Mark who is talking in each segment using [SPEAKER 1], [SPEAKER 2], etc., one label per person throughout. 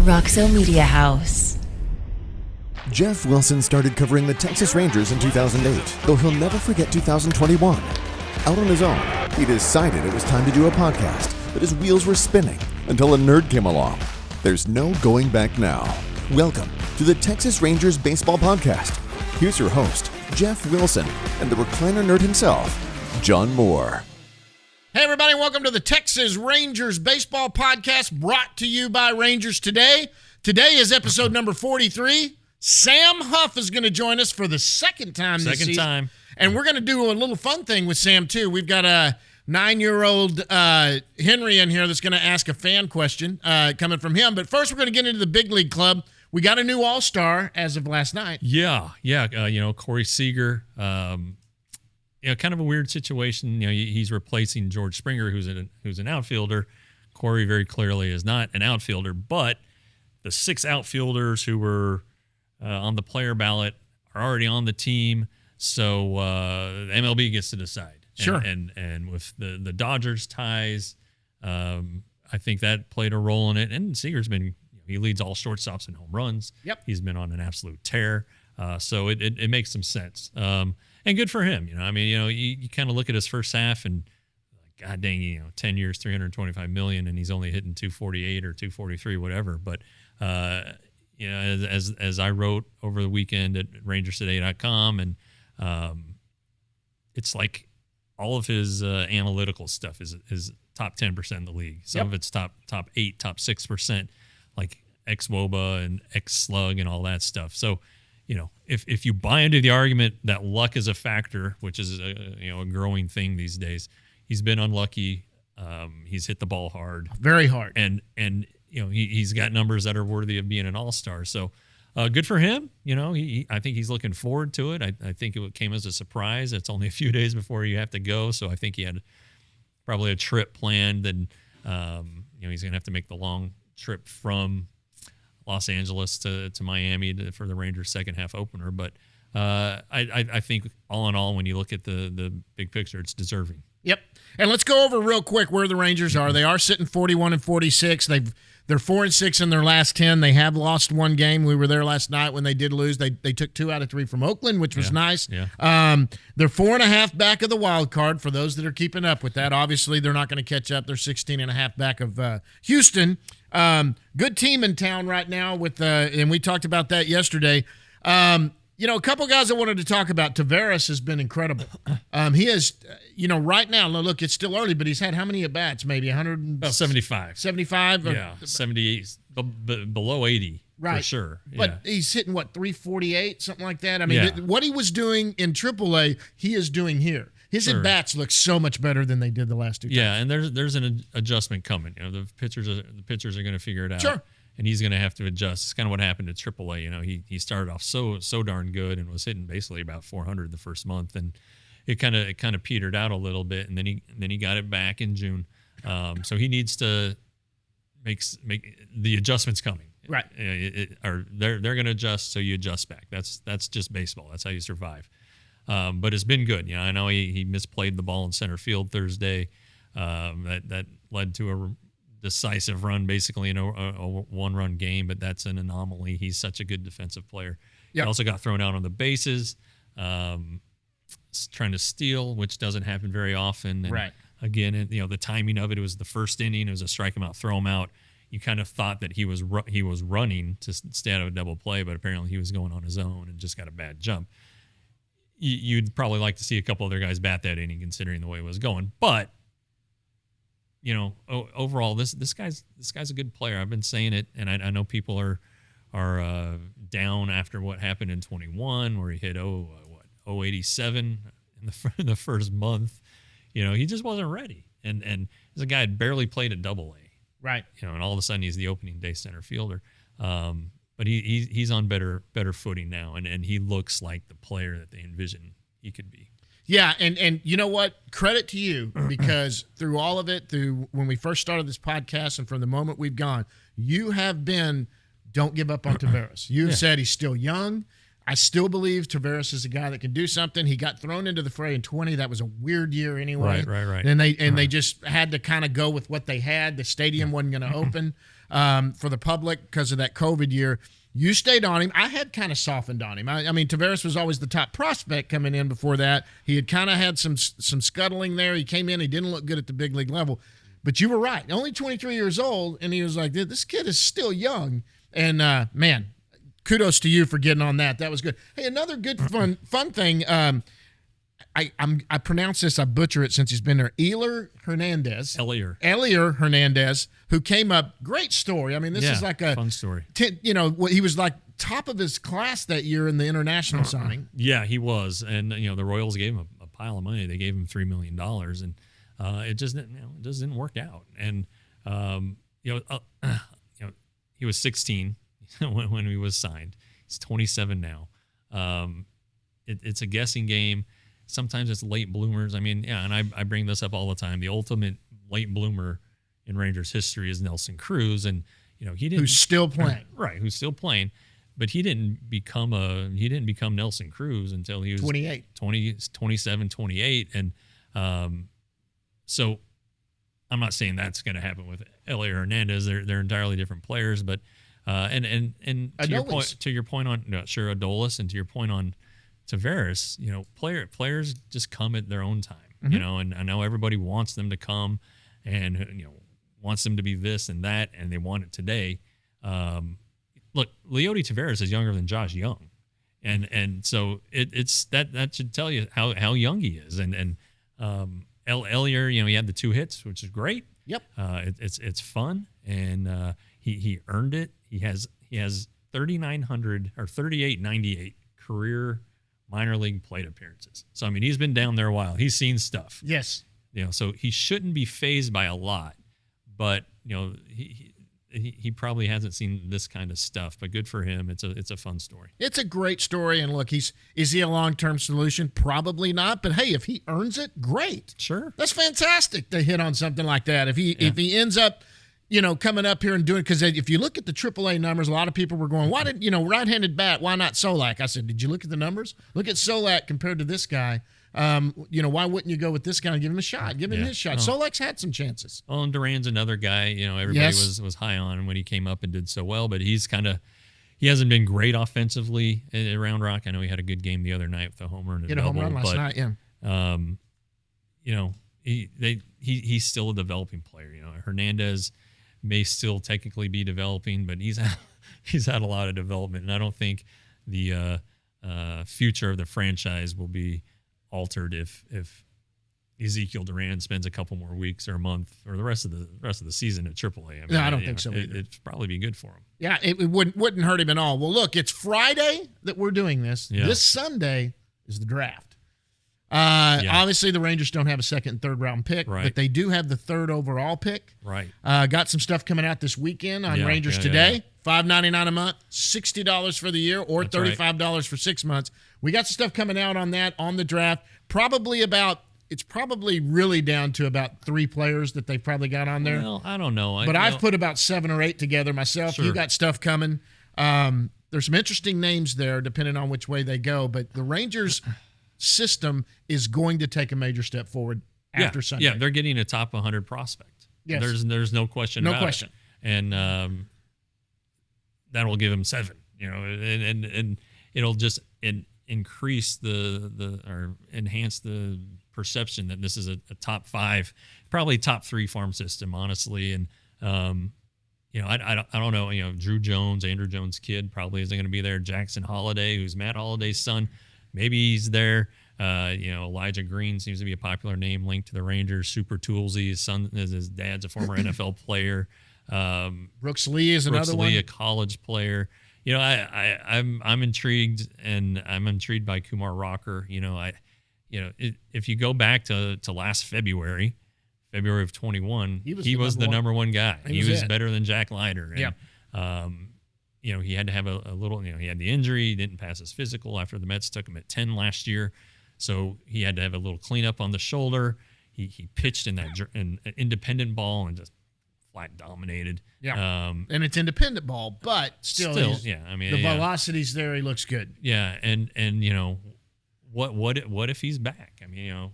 [SPEAKER 1] Roxo Media House.
[SPEAKER 2] Jeff Wilson started covering the Texas Rangers in 2008, though he'll never forget 2021. Out on his own, he decided it was time to do a podcast, but his wheels were spinning until a nerd came along. There's no going back now. Welcome to the Texas Rangers Baseball Podcast. Here's your host, Jeff Wilson, and the recliner nerd himself, John Moore.
[SPEAKER 3] Hey, everybody, welcome to the Texas Rangers Baseball Podcast, brought to you by Rangers Today. Today is episode number 43. Sam Huff is going to join us for the second time this season.
[SPEAKER 4] Second time.
[SPEAKER 3] And we're going to do a little fun thing with Sam, too. We've got a 9-year-old Henry in here that's going to ask a fan question coming from him. But first, we're going to get into the big league club. We got a new all-star as of last night.
[SPEAKER 4] Yeah. Corey Seager. Kind of a weird situation. He's replacing George Springer, who's an outfielder. Corey very clearly is not an outfielder, but the 6 outfielders who were on the player ballot are already on the team, so the MLB gets to decide.
[SPEAKER 3] Sure.
[SPEAKER 4] And with the Dodgers ties, I think that played a role in it. And Seager's he leads all shortstops in home runs.
[SPEAKER 3] Yep. He's
[SPEAKER 4] been on an absolute tear. So it makes some sense. And good for him. You kind of look at his first half and God dang, 10 years, $325 million, and he's only hitting 248 or 243, whatever. But, as I wrote over the weekend at rangerstoday.com, and it's like all of his analytical stuff is top 10% in the league. Some of it's top 8, top 6%, like xWOBA and xSlug and all that stuff. So, if you buy into the argument that luck is a factor, which is a growing thing these days, he's been unlucky. He's hit the ball hard,
[SPEAKER 3] very hard,
[SPEAKER 4] and he's got numbers that are worthy of being an all-star. So good for him. I think he's looking forward to it. I think it came as a surprise. It's only a few days before you have to go, so I think he had probably a trip planned, and he's going to have to make the long trip from Los Angeles to Miami for the Rangers' second half opener. But I think all in all, when you look at the big picture, it's deserving.
[SPEAKER 3] Yep. And let's go over real quick where the Rangers are. They are sitting 41-46. They're 4-6 in their last 10. They have lost one game. We were there last night when they did lose. They took 2 out of 3 from Oakland, which was nice.
[SPEAKER 4] Yeah.
[SPEAKER 3] They're 4.5 back of the wild card for those that are keeping up with that. Obviously, they're not going to catch up. They're 16.5 back of Houston. Good team in town right now and we talked about that yesterday. A couple guys I wanted to talk about. Tavares has been incredible. He has, right now, look, it's still early, but he's had how many at-bats? Maybe 100?
[SPEAKER 4] About 75.
[SPEAKER 3] 75?
[SPEAKER 4] Yeah, 78, below 80,
[SPEAKER 3] right.
[SPEAKER 4] For sure.
[SPEAKER 3] But he's hitting, 348, something like that? I mean, what he was doing in AAA, he is doing here. His at-bats look so much better than they did the last 2 times.
[SPEAKER 4] Yeah, and there's an adjustment coming. The pitchers are going to figure it out.
[SPEAKER 3] Sure.
[SPEAKER 4] And he's going to have to adjust. It's kind of what happened at AAA. He started off so darn good and was hitting basically about 400 the first month, and it kind of petered out a little bit, and then he got it back in June. So he needs to make the adjustments coming.
[SPEAKER 3] Right.
[SPEAKER 4] They're going to adjust, so you adjust back. That's just baseball. That's how you survive. But it's been good. I know he misplayed the ball in center field Thursday. That led to a decisive run, basically in a one-run game, but that's an anomaly. He's such a good defensive player. Yep. He also got thrown out on the bases, trying to steal, which doesn't happen very often. And
[SPEAKER 3] right.
[SPEAKER 4] Again, the timing of it was the first inning. It was a strike him out, throw him out. You kind of thought that he was running to stay out of a double play, but apparently he was going on his own and just got a bad jump. You'd probably like to see a couple other guys bat that inning, considering the way it was going, but overall, this guy's a good player. I've been saying it, and I know people are down after what happened in 21, where he hit 087 in the first month. He just wasn't ready, and as a guy had barely played at AA,
[SPEAKER 3] right?
[SPEAKER 4] And all of a sudden he's the opening day center fielder. But he's on better footing now, and he looks like the player that they envisioned he could be.
[SPEAKER 3] Yeah, and you know what? Credit to you, because through all of it, through when we first started this podcast and from the moment we've gone, you have been, don't give up on Tavares. You've said he's still young. I still believe Tavares is a guy that can do something. He got thrown into the fray in 20. That was a weird year anyway.
[SPEAKER 4] Right.
[SPEAKER 3] And they just had to kind of go with what they had. The stadium wasn't going to open for the public because of that COVID year. You stayed on him. I had kind of softened on him. I mean, Tavares was always the top prospect coming in before that. He had kind of had some scuttling there. He came in. He didn't look good at the big league level. But you were right. Only 23 years old, and he was like, this kid is still young. And, man, kudos to you for getting on that. That was good. Hey, another good fun thing. I pronounce this. I butcher it since he's been there. Elier Hernandez, who came up. Great story. I mean, this is like a
[SPEAKER 4] fun story.
[SPEAKER 3] He was like top of his class that year in the international signing.
[SPEAKER 4] Yeah, he was, and the Royals gave him a pile of money. They gave him $3 million, and it just didn't work out. And he was 16 when he was signed. He's 27 now. It's a guessing game. Sometimes it's late bloomers. I mean, and I bring this up all the time. The ultimate late bloomer in Rangers history is Nelson Cruz, and he didn't.
[SPEAKER 3] Who's still playing?
[SPEAKER 4] Right, who's still playing, but he didn't become Nelson Cruz until he was 27, 28, and so I'm not saying that's going to happen with Elier Hernandez. They're entirely different players, but and to your point on Adolis, and to your point on Tavares, players just come at their own time, and I know everybody wants them to come and wants them to be this and that, and they want it today. Look, Leody Tavares is younger than Josh Young, and so it's that should tell you how young he is, and Elier, he had the 2 hits, which is great.
[SPEAKER 3] Yep.
[SPEAKER 4] It's fun, and he earned it. He has 3,900 or 3,898 career minor league plate appearances. So I mean, he's been down there a while. He's seen stuff.
[SPEAKER 3] Yes.
[SPEAKER 4] So he shouldn't be fazed by a lot, but he probably hasn't seen this kind of stuff. But good for him. It's a fun story. It's
[SPEAKER 3] a great story, and look, is he a long-term solution? Probably not. But hey, if he earns it, great.
[SPEAKER 4] Sure.
[SPEAKER 3] That's fantastic to hit on something like that. If he ends up, coming up here and doing, because if you look at the AAA numbers, a lot of people were going, why did right-handed bat? Why not Solak? I said, did you look at the numbers? Look at Solak compared to this guy. Why wouldn't you go with this guy and give him a shot? Give him his shot. Solak's had some chances.
[SPEAKER 4] Well, and Duran's another guy, everybody was high on when he came up and did so well, but he hasn't been great offensively around Rock. I know he had a good game the other night with a homer and a double.
[SPEAKER 3] Hit a home run last night, yeah.
[SPEAKER 4] He's still a developing player. Hernandez may still technically be developing, but he's had a lot of development, and I don't think the future of the franchise will be altered if Ezekiel Duran spends a couple more weeks or a month or the rest of the season at AAA.
[SPEAKER 3] I don't think so either.
[SPEAKER 4] It'd probably be good for him.
[SPEAKER 3] Yeah, it wouldn't hurt him at all. Well, look, it's Friday that we're doing this. Yeah. This Sunday is the draft. Obviously, the Rangers don't have a second and third round pick, but they do have the 3rd overall pick.
[SPEAKER 4] Right.
[SPEAKER 3] Got some stuff coming out this weekend on Rangers Today. $5.99 a month, $60 for the year, or that's $35 for 6 months. We got some stuff coming out on that on the draft. It's probably really down to about 3 players that they've probably got on there.
[SPEAKER 4] Well, I don't know.
[SPEAKER 3] I've put about 7 or 8 together myself. Sure. You got stuff coming. There's some interesting names there, depending on which way they go. But the Rangers system is going to take a major step forward after Sunday.
[SPEAKER 4] Yeah, they're getting a top 100 prospect.
[SPEAKER 3] Yes.
[SPEAKER 4] There's no question about it. And that'll give them 7, and it'll just increase or enhance the perception that this is a top 5, probably top 3 farm system, honestly. And I don't know, Drew Jones, Andrew Jones' kid probably isn't going to be there. Jackson Holiday, who's Matt Holiday's son, maybe he's there. Elijah Green seems to be a popular name linked to the Rangers. Super Toolsy, his dad's a former NFL player.
[SPEAKER 3] Brooks Lee is another one.
[SPEAKER 4] A college player. I'm intrigued, and I'm intrigued by Kumar Rocker. If you go back to last February of 21, he was the number one guy. He was better than Jack Leiter. And, he had to have a little, he had the injury. He didn't pass his physical after the Mets took him at 10 last year. So he had to have a little cleanup on the shoulder. He pitched in an independent ball and just flat dominated.
[SPEAKER 3] Yeah. And it's independent ball, but still
[SPEAKER 4] yeah. I mean,
[SPEAKER 3] the velocity's there. He looks good.
[SPEAKER 4] Yeah, and what if he's back? I mean,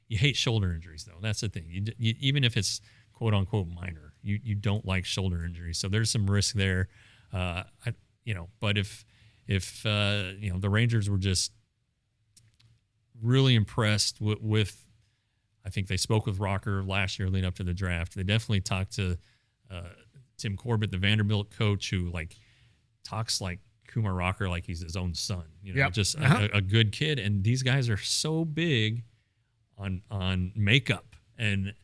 [SPEAKER 4] you hate shoulder injuries though. That's the thing. You even if it's quote unquote minor, you don't like shoulder injuries. So there's some risk there. But if the Rangers were just really impressed with I think they spoke with Rocker last year leading up to the draft. They definitely talked to Tim Corbett, the Vanderbilt coach, who like talks like Kumar Rocker like he's his own son. Just a good kid. And these guys are so big on makeup, and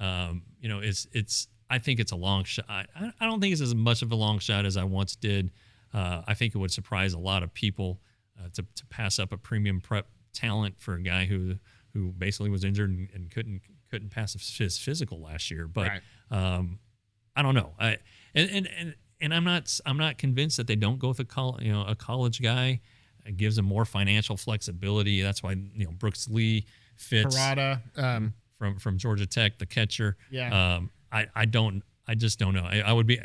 [SPEAKER 4] it's. I think it's a long shot. I don't think it's as much of a long shot as I once did. I think it would surprise a lot of people to pass up a premium prep talent for a guy who basically was injured and couldn't pass his physical last year. But I don't know. And I'm not convinced that they don't go with a college guy. It gives them more financial flexibility. That's why Brooks Lee fits.
[SPEAKER 3] Parada
[SPEAKER 4] from Georgia Tech, the catcher.
[SPEAKER 3] Yeah.
[SPEAKER 4] I just don't know. I would be,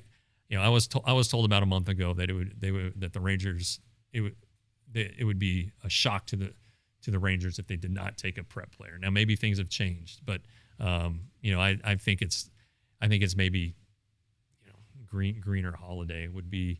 [SPEAKER 4] I was told about a month ago that that the Rangers it would be a shock to the Rangers if they did not take a prep player. Now maybe things have changed, but I think it's maybe Green or Holiday would be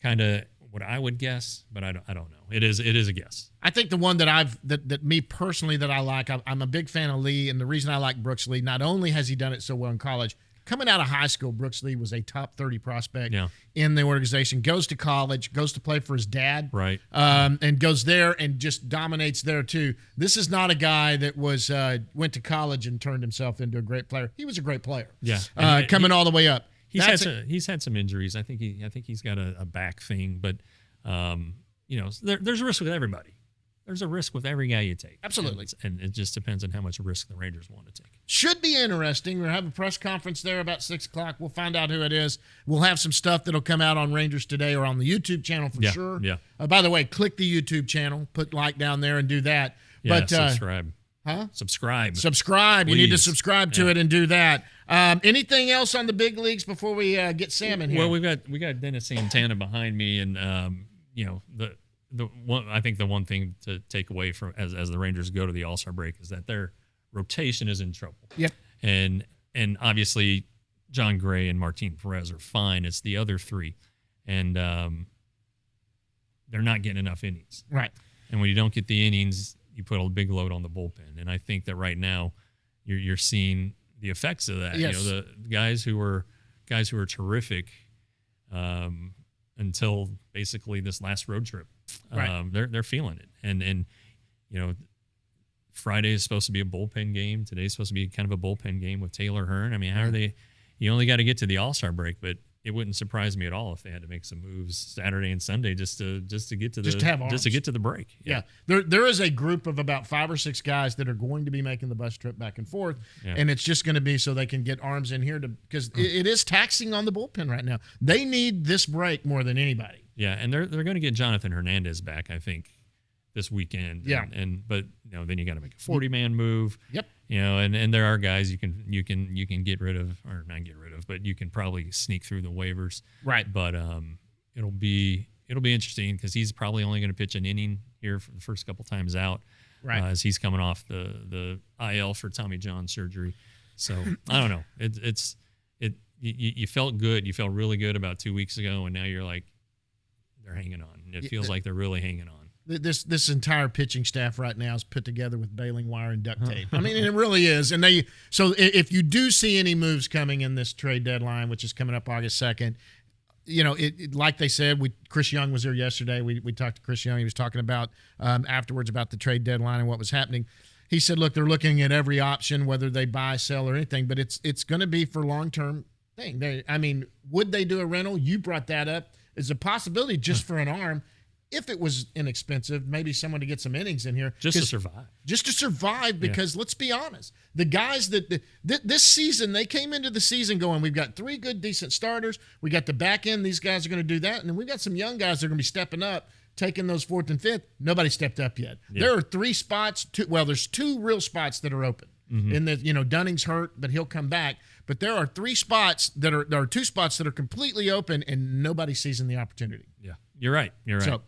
[SPEAKER 4] kind of what I would guess, but I don't know. It is a guess.
[SPEAKER 3] I think the one that me personally that I like, I'm a big fan of Lee, and the reason I like Brooks Lee, not only has he done it so well in college, coming out of high school, Brooks Lee was a top 30 prospect in the organization, goes to college, goes to play for his dad,
[SPEAKER 4] right,
[SPEAKER 3] and goes there and just dominates there too. This is not a guy that went to college and turned himself into a great platter. He was a great player.
[SPEAKER 4] Yeah,
[SPEAKER 3] coming all the way up.
[SPEAKER 4] He's had some injuries. I think he's got a back thing, but there's a risk with everybody. There's a risk with every guy you take.
[SPEAKER 3] Absolutely.
[SPEAKER 4] And it just depends on how much risk the Rangers want to take.
[SPEAKER 3] Should be interesting. We'll have a press conference there about 6 o'clock. We'll find out who it is. We'll have some stuff that'll come out on Rangers Today or on the YouTube channel for sure.
[SPEAKER 4] Yeah.
[SPEAKER 3] By the way, click the YouTube channel, put like down there and do that.
[SPEAKER 4] Yeah,
[SPEAKER 3] but
[SPEAKER 4] subscribe.
[SPEAKER 3] Huh?
[SPEAKER 4] Subscribe.
[SPEAKER 3] Subscribe.
[SPEAKER 4] Please.
[SPEAKER 3] You need to subscribe to it and do that. Anything else on the big leagues before we get Sam in here?
[SPEAKER 4] Well, we got Dennis Santana behind me, and the one, I think the one thing to take away from as the Rangers go to the All-Star break is that their rotation is in trouble.
[SPEAKER 3] Yep.
[SPEAKER 4] And obviously John Gray and Martin Perez are fine. It's the other three, and they're not getting enough innings.
[SPEAKER 3] Right.
[SPEAKER 4] And when you don't get the innings, you put a big load on the bullpen. And I think that right now you're seeing the effects of that.
[SPEAKER 3] Yes.
[SPEAKER 4] The guys who are terrific until basically this last road trip.
[SPEAKER 3] Right.
[SPEAKER 4] They're feeling it. And Friday is supposed to be a bullpen game. Today's supposed to be kind of a bullpen game with Taylor Hearn. I mean, how are they? You only got to get to the All-Star break, but it wouldn't surprise me at all if they had to make some moves Saturday and Sunday just to get to the break.
[SPEAKER 3] Yeah. There is a group of about 5 or 6 guys that are going to be making the bus trip back and forth, and it's just going to be so they can get arms in here because it is taxing on the bullpen right now. They need this break more than anybody.
[SPEAKER 4] Yeah, and they're going to get Jonathan Hernandez back, I think, this weekend.
[SPEAKER 3] Yeah.
[SPEAKER 4] But then you got to make a 40-man move.
[SPEAKER 3] Yep.
[SPEAKER 4] And there are guys you can get rid of, or not get rid of, but you can probably sneak through the waivers.
[SPEAKER 3] Right.
[SPEAKER 4] But it'll be interesting because he's probably only going to pitch an inning here for the first couple times out.
[SPEAKER 3] Right.
[SPEAKER 4] As he's coming off the IL for Tommy John surgery. So I don't know. You felt good. You felt really good about 2 weeks ago, and now you're like, they're hanging on. It feels like they're really hanging on.
[SPEAKER 3] This entire pitching staff right now is put together with baling wire and duct tape. I mean, it really is. And so if you do see any moves coming in this trade deadline, which is coming up August 2nd, like they said, Chris Young was there yesterday. We talked to Chris Young. He was talking about afterwards about the trade deadline and what was happening. He said, look, they're looking at every option, whether they buy, sell, or anything, but it's going to be for long-term thing. Would they do a rental? You brought that up. Is a possibility just for an arm. If it was inexpensive, maybe someone to get some innings in here.
[SPEAKER 4] Just to survive.
[SPEAKER 3] Just to survive because let's be honest. The guys this season, they came into the season going, we've got 3 good, decent starters. We got the back end. These guys are going to do that. And then we've got some young guys that are going to be stepping up, taking those 4th and 5th. Nobody stepped up yet. Yeah. There are 3 spots. There's 2 real spots that are open. Mm-hmm. In the, Dunning's hurt, but he'll come back. But there are there are 2 spots that are completely open and nobody seizing the opportunity.
[SPEAKER 4] Yeah, you're right.
[SPEAKER 3] So,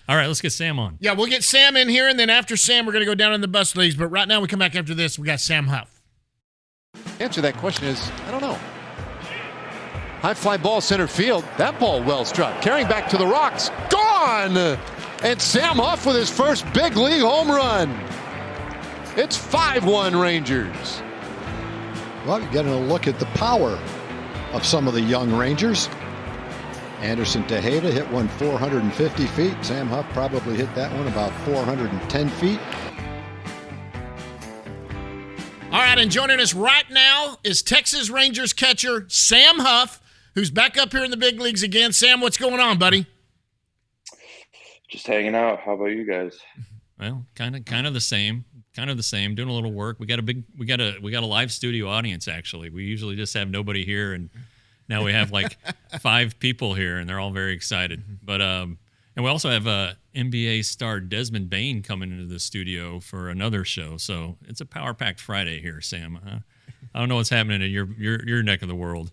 [SPEAKER 4] all right, let's get Sam on.
[SPEAKER 3] Yeah, we'll get Sam in here, and then after Sam, we're going to go down in the bus leagues. But right now, we come back after this. We got Sam Huff.
[SPEAKER 5] Answer that question is, I don't know. High fly ball center field. That ball well struck. Carrying back to the rocks. Gone! And Sam Huff with his first big league home run. It's 5-1 Rangers.
[SPEAKER 6] Well, you're getting a look at the power of some of the young Rangers. Anderson Tejeda hit one 450 feet. Sam Huff probably hit that one about 410 feet.
[SPEAKER 3] All right, and joining us right now is Texas Rangers catcher Sam Huff, who's back up here in the big leagues again. Sam, what's going on, buddy?
[SPEAKER 7] Just hanging out. How about you guys?
[SPEAKER 4] Well, kind of the same. Doing a little work. We got a live studio audience actually. We usually just have nobody here, and now we have like 5 people here, and they're all very excited. But and we also have NBA star Desmond Bain coming into the studio for another show. So it's a power packed Friday here, Sam. I don't know what's happening in your neck of the world.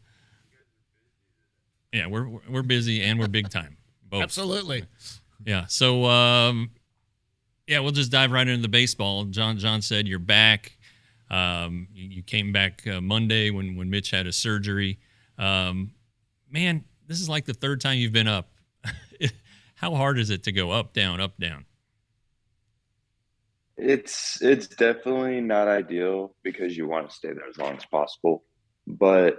[SPEAKER 4] Yeah, we're busy and we're big time. Both.
[SPEAKER 3] Absolutely.
[SPEAKER 4] Yeah. So we'll just dive right into the baseball. John said you're back. You came back Monday when Mitch had a surgery. Man, this is like the 3rd time you've been up. How hard is it to go up, down, up, down?
[SPEAKER 7] It's definitely not ideal because you want to stay there as long as possible. But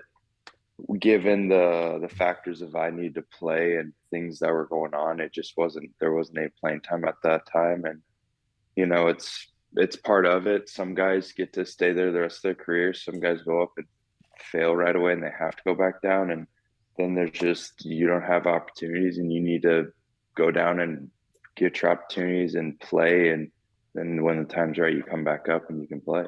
[SPEAKER 7] given the factors of I need to play and things that were going on, there wasn't any playing time at that time. And, it's part of it. Some guys get to stay there the rest of their career. Some guys go up and fail right away and they have to go back down. And then you don't have opportunities and you need to go down and get your opportunities and play. And then when the time's right, you come back up and you can play.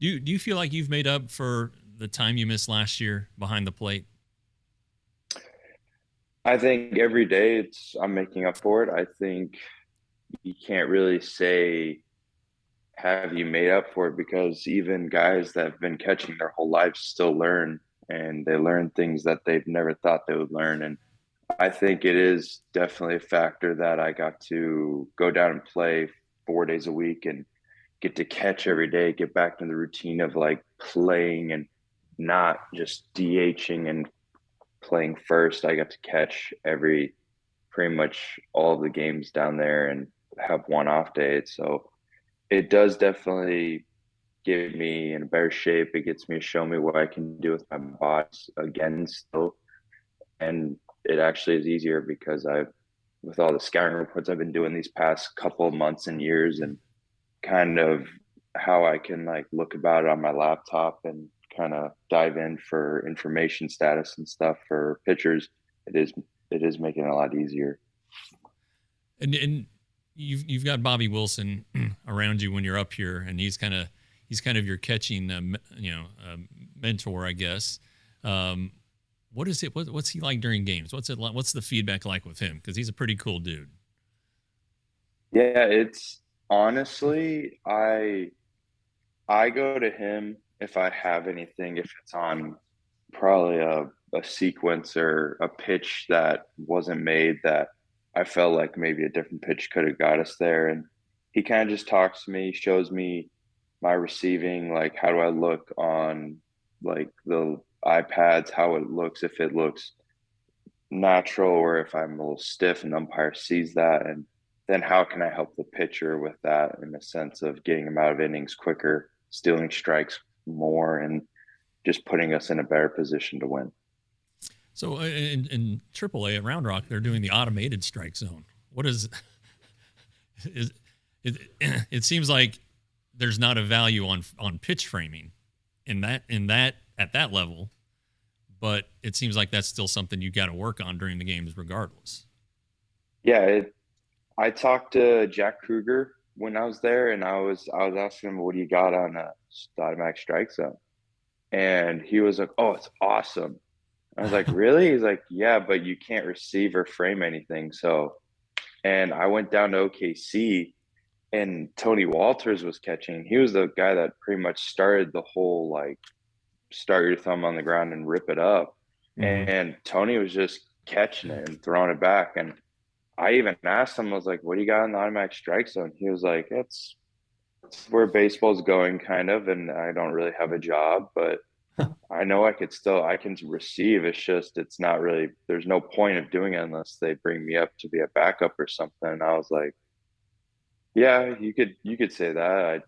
[SPEAKER 4] Do you feel like you've made up for the time you missed last year behind the plate?
[SPEAKER 7] I think every day I'm making up for it. I think you can't really say, have you made up for it? Because even guys that have been catching their whole lives still learn, and they learn things that they've never thought they would learn. And I think it is definitely a factor that I got to go down and play 4 days a week and get to catch every day, get back to the routine of like playing and not just DHing and playing first. I got to catch pretty much all of the games down there and have one off day. So it does definitely get me in better shape. It gets me to show me what I can do with my body again still. And it actually is easier because with all the scouting reports I've been doing these past couple of months and years, and kind of how I can like look about it on my laptop and kind of dive in for information status and stuff for pitchers, it is making it a lot easier.
[SPEAKER 4] And you've got Bobby Wilson around you when you're up here, and he's kind of your catching mentor, I guess. What is it? What's he like during games? What's it like? What's the feedback like with him? Because he's a pretty cool dude.
[SPEAKER 7] Yeah, it's honestly, I go to him if I have anything, if it's on probably a sequence or a pitch that wasn't made that I felt like maybe a different pitch could have got us there. And he kind of just talks to me, shows me my receiving, like how do I look on like the iPads, how it looks, if it looks natural or if I'm a little stiff and the umpire sees that. And then how can I help the pitcher with that in the sense of getting him out of innings quicker, stealing strikes more, and just putting us in a better position to win.
[SPEAKER 4] So in AAA at Round Rock, they're doing the automated strike zone. What is it seems like there's not a value on pitch framing in that at that level, but it seems like that's still something you got to work on during the games regardless.
[SPEAKER 7] Yeah, I talked to Jack Kruger when I was there, and I was asking him, what do you got on a automatic strike zone? And he was like, oh, it's awesome. I was like, really? He's like, yeah, but you can't receive or frame anything. So, and I went down to OKC, and Tony Walters was catching. He was the guy that pretty much started the whole like start your thumb on the ground and rip it up. And Tony was just catching it and throwing it back. And I even asked him, I was like, what do you got in the automatic strike zone? He was like, it's where baseball's going, kind of, and I don't really have a job, but I know I can receive. It's just, it's not really, there's no point of doing it unless they bring me up to be a backup or something. And I was like, yeah, you could say that.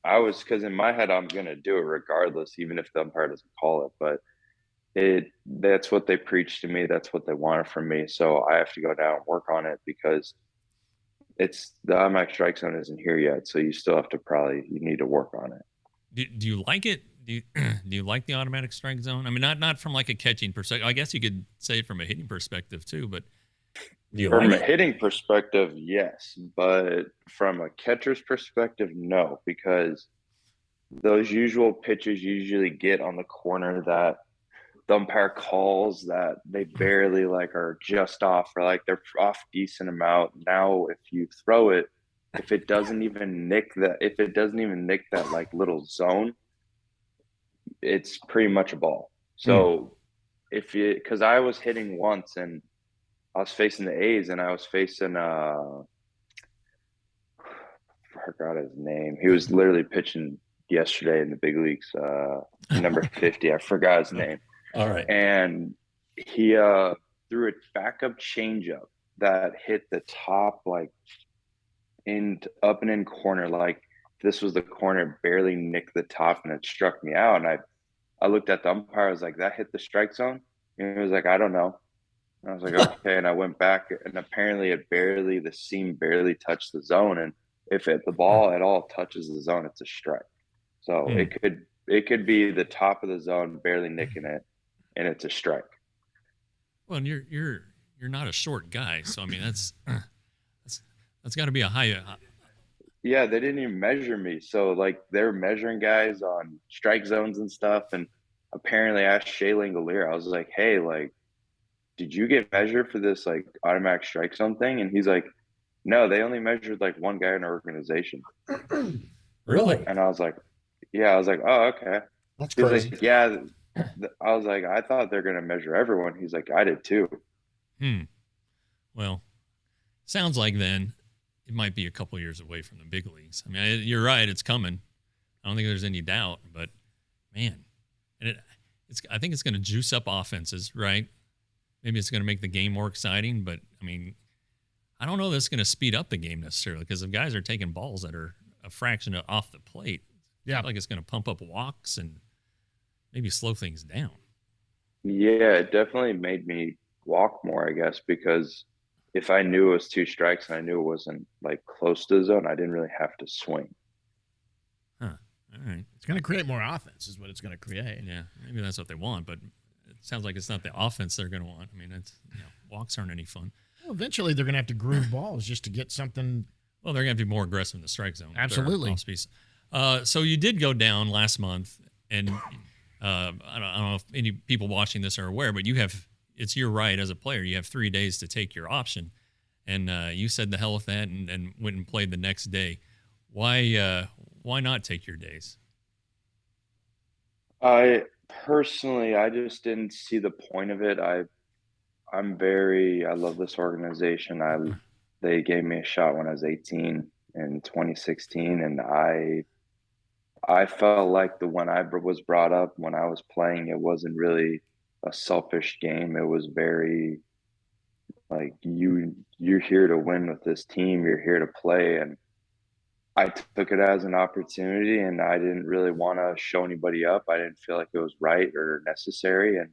[SPEAKER 7] I was, because in my head, I'm going to do it regardless, even if the umpire doesn't call it. But that's what they preached to me. That's what they wanted from me. So I have to go down and work on it, because the automatic strike zone isn't here yet. So you still have to you need to work on it.
[SPEAKER 4] Do you like it? Do you like the automatic strike zone? I mean, not from like a catching perspective. I guess you could say it from a hitting perspective too, but do you
[SPEAKER 7] From
[SPEAKER 4] like
[SPEAKER 7] a hitting perspective, yes, but from a catcher's perspective, no, because those usual pitches usually get on the corner that the umpire calls that they barely like are just off, or like they're off decent amount. Now, if you throw it, if it doesn't even nick that like little zone, it's pretty much a ball. So because I was hitting once and I was facing the A's and I was facing I forgot his name. He was literally pitching yesterday in the big leagues. Number 50, I forgot his name.
[SPEAKER 4] All right.
[SPEAKER 7] And he threw a backup changeup that hit the top, like up and in corner. Like this was the corner, barely nicked the top, and it struck me out. And I looked at the umpire. I was like, that hit the strike zone? And he was like, I don't know. And I was like, okay. And I went back, and apparently the seam barely touched the zone. And if the ball at all touches the zone, it's a strike. So it could be the top of the zone, barely nicking it, and it's a strike.
[SPEAKER 4] Well, and you're not a short guy, so I mean that's got to be a high.
[SPEAKER 7] Yeah, they didn't even measure me. So like they're measuring guys on strike zones and stuff. And apparently I asked Shea Langolier, I was like, hey, like, did you get measured for this like automatic strike zone thing? And he's like, no, they only measured like one guy in our organization.
[SPEAKER 8] Really?
[SPEAKER 7] And I was like, oh, okay.
[SPEAKER 8] That's
[SPEAKER 7] He's
[SPEAKER 8] crazy.
[SPEAKER 7] like, yeah. I was like, I thought they're going to measure everyone. He's like, I did too.
[SPEAKER 4] Well, sounds like then it might be a couple years away from the big leagues. I mean, you're right; it's coming. I don't think there's any doubt. But man, and I think it's going to juice up offenses, right? Maybe it's going to make the game more exciting. But I mean, I don't know that it's going to speed up the game necessarily, because if guys are taking balls that are a fraction off the plate,
[SPEAKER 3] yeah,
[SPEAKER 4] like it's going to pump up walks and maybe slow things down.
[SPEAKER 7] Yeah, it definitely made me walk more, I guess, because if I knew it was 2 strikes and I knew it wasn't like close to the zone, I didn't really have to swing.
[SPEAKER 4] Huh. All right.
[SPEAKER 3] It's going to create more offense is what it's going to create.
[SPEAKER 4] Yeah, maybe that's what they want, but it sounds like it's not the offense they're going to want. I mean, walks aren't any fun.
[SPEAKER 3] Well, eventually they're going to have to groove balls just to get something.
[SPEAKER 4] Well, they're going to have to be more aggressive in the strike zone.
[SPEAKER 3] Absolutely.
[SPEAKER 4] So you did go down last month, and I don't know if any people watching this are aware, but it's your right as a player. You have 3 days to take your option, and you said the hell with that and went and played the next day. Why not take your days?
[SPEAKER 7] I just didn't see the point of it. I love this organization. They gave me a shot when I was 18 in 2016, and I felt like when I was brought up, when I was playing, it wasn't really a selfish game. It was very like you're here to win with this team. You're here to play, and I took it as an opportunity, and I didn't really want to show anybody up. I didn't feel like it was right or necessary, and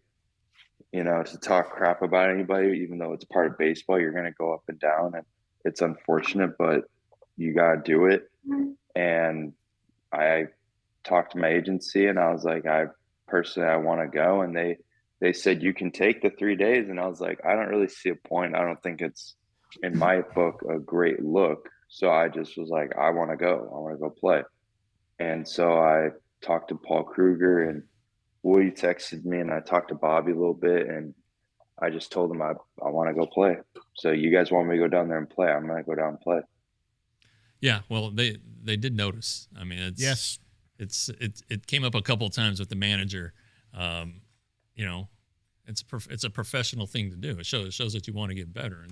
[SPEAKER 7] to talk crap about anybody, even though it's part of baseball, you're going to go up and down, and it's unfortunate, but you got to do it. And I talked to my agency, and I was like, I want to go. And they said, you can take the 3 days. And I was like, I don't really see a point. I don't think it's, in my book, a great look. So I just was like, I want to go. I want to go play. And so I talked to Paul Kruger, and Woody texted me, and I talked to Bobby a little bit, and I just told him I want to go play. So you guys want me to go down there and play? I'm going to go down and play.
[SPEAKER 4] Yeah, well, they did notice. I mean, it came up a couple of times with the manager. You know, it's a professional thing to do. It shows that you want to get better,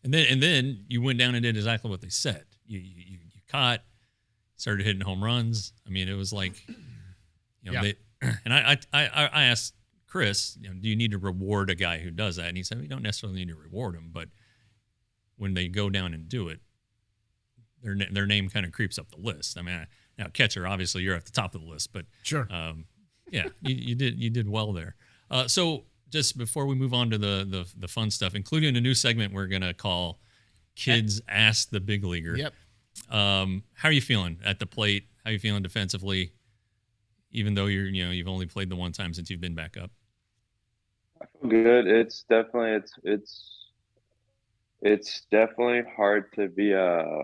[SPEAKER 4] and then you went down and did exactly what they said. You caught, started hitting home runs. I mean, it was like, you know, and I asked Chris, you know, do you need to reward a guy who does that? And he said, we don't necessarily need to reward him, but when they go down and do it, their name kind of creeps up the list. I mean, now catcher, obviously you're at the top of the list, but
[SPEAKER 3] sure.
[SPEAKER 4] Yeah, you did well there. So just before we move on to the fun stuff, including a new segment we're gonna call "Kids Ask the Big Leaguer."
[SPEAKER 3] Yep.
[SPEAKER 4] How are you feeling at the plate? How are you feeling defensively? Even though you've only played the one time since you've been back up.
[SPEAKER 7] I feel good. It's definitely hard to be a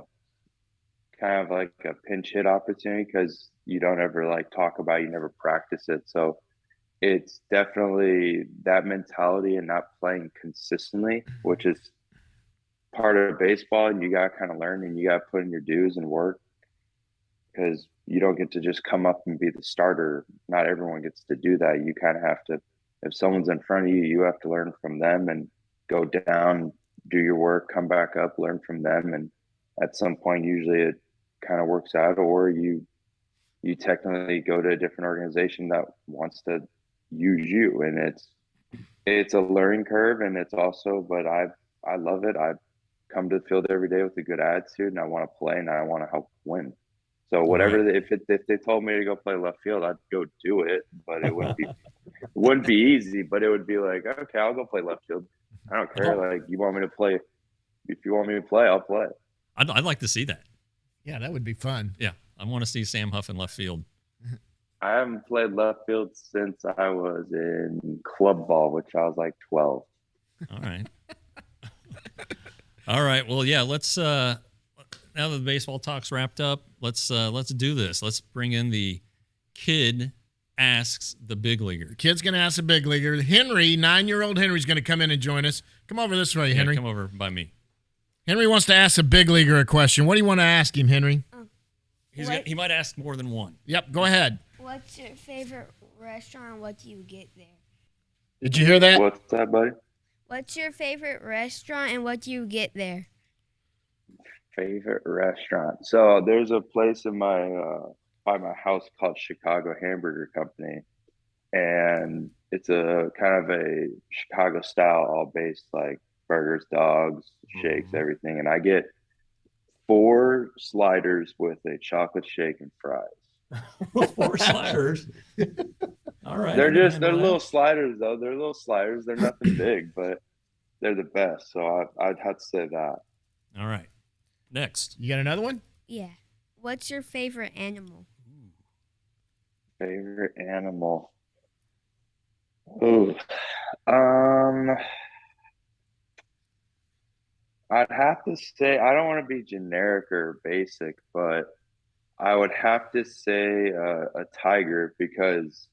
[SPEAKER 7] kind of like a pinch hit opportunity because you don't ever like talk about it, you never practice it. So it's definitely that mentality and not playing consistently, which is part of baseball, and you got to kind of learn and you got to put in your dues and work because you don't get to just come up and be the starter. Not everyone gets to do that. You kind of have to, if someone's in front of you, you have to learn from them and go down, do your work, come back up, learn from them. And at some point, usually it kind of works out, or you technically go to a different organization that wants to use you. And it's a learning curve, and it's also, but I love it. I come to the field every day with a good attitude, and I want to play and I want to help win. So whatever, if they told me to go play left field, I'd go do it, but it wouldn't be easy, but it would be like, okay, I'll go play left field. I don't care. Like, you want me to play? If you want me to play, I'll play.
[SPEAKER 4] I'd like to see that.
[SPEAKER 3] Yeah, that would be fun.
[SPEAKER 4] Yeah, I want to see Sam Huff in left field.
[SPEAKER 7] I haven't played left field since I was in club ball, which I was like 12.
[SPEAKER 4] All right. All right. Well, yeah, let's now that the baseball talk's wrapped up, let's do this. Let's bring in the Kid Asks the Big Leaguer.
[SPEAKER 3] Kid's going to ask the big leaguer. Henry, 9-year-old Henry's going to come in and join us. Come over this way, Henry.
[SPEAKER 4] Come over by me.
[SPEAKER 3] Henry wants to ask a big leaguer a question. What do you want to ask him, Henry?
[SPEAKER 4] He might ask more than one.
[SPEAKER 3] Yep, go ahead.
[SPEAKER 9] What's your favorite restaurant? What do you get there?
[SPEAKER 3] Did you hear that?
[SPEAKER 7] What's that, buddy?
[SPEAKER 9] What's your favorite restaurant and what do you get there?
[SPEAKER 7] Favorite restaurant. So there's a place in my by my house called Chicago Hamburger Company, and it's a kind of a Chicago style, all based like burgers, dogs, shakes, everything. And I get 4 sliders with a chocolate shake and fries.
[SPEAKER 4] 4 sliders. All right.
[SPEAKER 7] They're little sliders though. They're little sliders. They're nothing big, but they're the best. So I'd have to say that.
[SPEAKER 4] All right. Next.
[SPEAKER 3] You got another one?
[SPEAKER 9] Yeah. What's your favorite animal?
[SPEAKER 7] Favorite animal. Ooh. I'd have to say, I don't want to be generic or basic, but I would have to say a tiger, because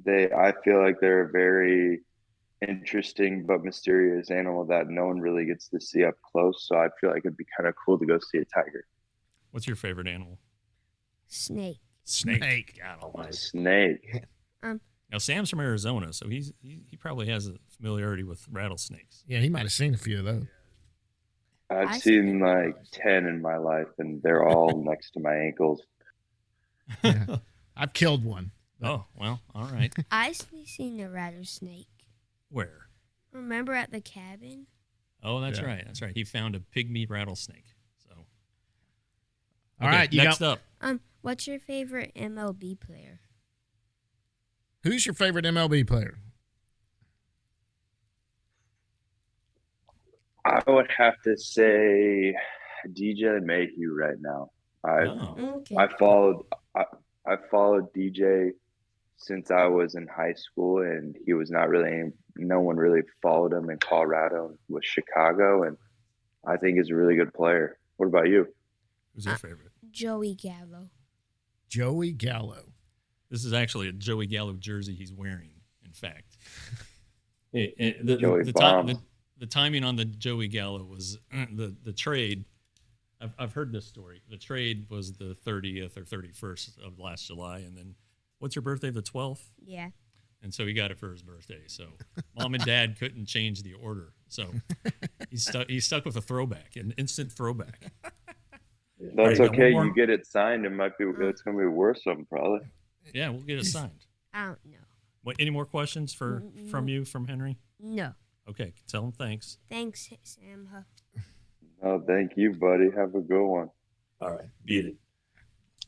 [SPEAKER 7] I feel like they're a very interesting but mysterious animal that no one really gets to see up close. So I feel like it'd be kind of cool to go see a tiger.
[SPEAKER 4] What's your favorite animal?
[SPEAKER 9] Snake.
[SPEAKER 4] Snake. God almighty.
[SPEAKER 7] Snake.
[SPEAKER 4] Now Sam's from Arizona, so he probably has a familiarity with rattlesnakes.
[SPEAKER 3] Yeah, he might have seen a few of those.
[SPEAKER 7] I've seen like 10 in my life, and they're all next to my ankles.
[SPEAKER 3] Yeah. I've killed one.
[SPEAKER 4] Oh, well, all right.
[SPEAKER 9] I've seen a rattlesnake.
[SPEAKER 4] Where?
[SPEAKER 9] Remember at the cabin?
[SPEAKER 4] Oh, that's right. That's right. He found a pygmy rattlesnake. So,
[SPEAKER 3] all right.
[SPEAKER 4] Next up.
[SPEAKER 9] What's your favorite MLB player?
[SPEAKER 3] Who's your favorite MLB player?
[SPEAKER 7] I would have to say DJ Mayhew right now. I followed DJ since I was in high school, and he was no one really followed him in Colorado with Chicago, and I think he's a really good player. What about you?
[SPEAKER 4] Who's your favorite?
[SPEAKER 9] Joey Gallo.
[SPEAKER 3] Joey Gallo.
[SPEAKER 4] This is actually a Joey Gallo jersey he's wearing, in fact. The timing on the Joey Gallo was the trade. I've heard this story. The trade was the 30th or 31st of last July, and then what's your birthday? The 12th.
[SPEAKER 9] Yeah.
[SPEAKER 4] and so he got it for his birthday. So mom and dad couldn't change the order, so he's stuck with a throwback, an instant throwback.
[SPEAKER 7] That's
[SPEAKER 4] Right,
[SPEAKER 7] okay.
[SPEAKER 4] one more.
[SPEAKER 7] You get it signed. It's gonna be worth something probably.
[SPEAKER 4] Yeah, we'll get it signed.
[SPEAKER 9] I don't know.
[SPEAKER 4] What? Any more questions from Henry?
[SPEAKER 9] No.
[SPEAKER 4] Okay, tell him thanks.
[SPEAKER 9] Thanks, Sam Huff.
[SPEAKER 7] Oh, thank you, buddy. Have a good one.
[SPEAKER 8] All right. Beat it.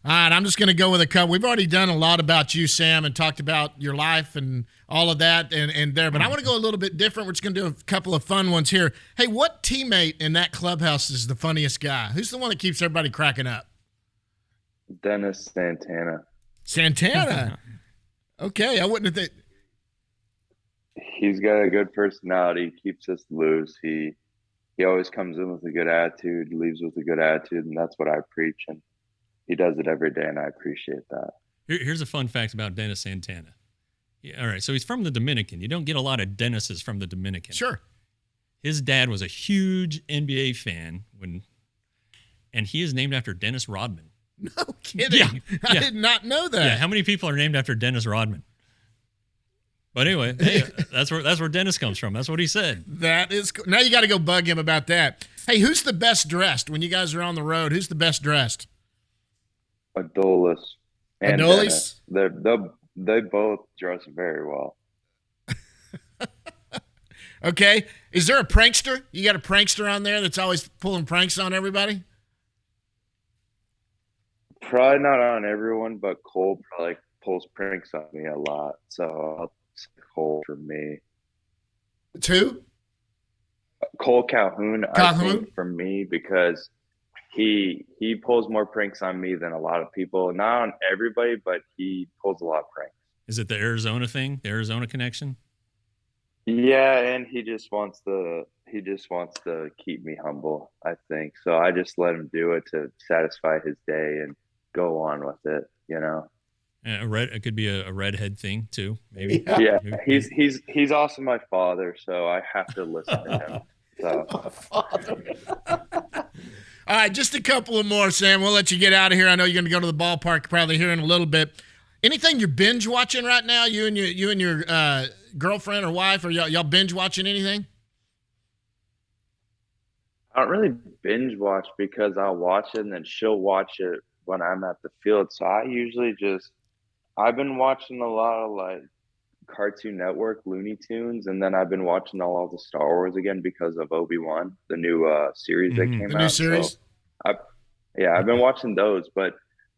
[SPEAKER 3] All right, I'm just going to go with a couple. We've already done a lot about you, Sam, and talked about your life and all of that and there. But I want to go a little bit different. We're just going to do a couple of fun ones here. Hey, what teammate in that clubhouse is the funniest guy? Who's the one that keeps everybody cracking up?
[SPEAKER 7] Dennis Santana.
[SPEAKER 3] Santana. Okay, I wouldn't have
[SPEAKER 7] He's got a good personality. Keeps us loose. He always comes in with a good attitude, leaves with a good attitude, and that's what I preach. And he does it every day, and I appreciate that.
[SPEAKER 4] Here's a fun fact about Dennis Santana. Yeah, all right, so he's from the Dominican. You don't get a lot of Dennises from the Dominican.
[SPEAKER 3] Sure.
[SPEAKER 4] His dad was a huge NBA fan and he is named after Dennis Rodman.
[SPEAKER 3] No kidding. I did not know that.
[SPEAKER 4] Yeah, how many people are named after Dennis Rodman? But anyway, hey, that's where Dennis comes from. That's what he said.
[SPEAKER 3] That is cool. Now you got to go bug him about that. Hey, who's the best dressed when you guys are on the road? Who's the best dressed?
[SPEAKER 7] Adolis and
[SPEAKER 3] Adolis?
[SPEAKER 7] Dennis. They both dress very well.
[SPEAKER 3] Okay. Is there a prankster? You got a prankster on there that's always pulling pranks on everybody?
[SPEAKER 7] Probably not on everyone, but Cole probably pulls pranks on me a lot. So I'll say Cole for me.
[SPEAKER 3] Two?
[SPEAKER 7] Cole Calhoun, I think, for me, because he pulls more pranks on me than a lot of people. Not on everybody, but he pulls a lot of pranks.
[SPEAKER 4] Is it the Arizona thing? The Arizona connection?
[SPEAKER 7] Yeah, and he just wants to keep me humble, I think. So I just let him do it to satisfy his day and go on with it, you know.
[SPEAKER 4] It could be a redhead thing too, maybe.
[SPEAKER 7] Yeah, he's also my father, so I have to listen to him. So.
[SPEAKER 3] All right, just a couple of more, Sam. We'll let you get out of here. I know you're going to go to the ballpark probably here in a little bit. Anything you're binge watching right now? You and your girlfriend or wife, or y'all binge watching anything?
[SPEAKER 7] I don't really binge watch because I'll watch it and then she'll watch it when I'm at the field. So I've been watching a lot of like Cartoon Network, Looney Tunes, and then I've been watching all the Star Wars again because of Obi-Wan, the new series that came out.
[SPEAKER 3] The new series?
[SPEAKER 7] So I've been watching those, but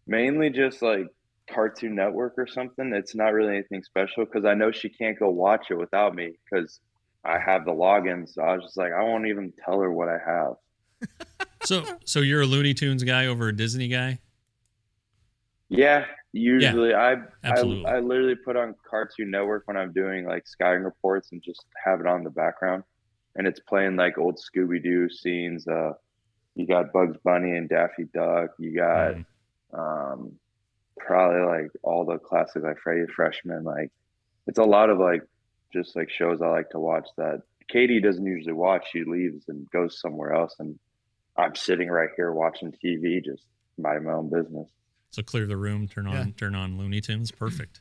[SPEAKER 7] mainly just like Cartoon Network or something. It's not really anything special because I know she can't go watch it without me because I have the login. So I was just like, I won't even tell her what I have.
[SPEAKER 4] So you're a Looney Tunes guy over a Disney guy?
[SPEAKER 7] Yeah, usually.
[SPEAKER 4] Yeah,
[SPEAKER 7] I literally put on Cartoon Network when I'm doing like scouting reports and just have it on the background, and it's playing like old Scooby-Doo scenes. You got Bugs Bunny and Daffy Duck. You got probably like all the classic like Freddy the Freshman. Like it's a lot of like just like shows I like to watch that Katie doesn't usually watch. She leaves and goes somewhere else, and I'm sitting right here watching TV, just minding my own business.
[SPEAKER 4] So clear the room, turn on Looney Tunes. Perfect.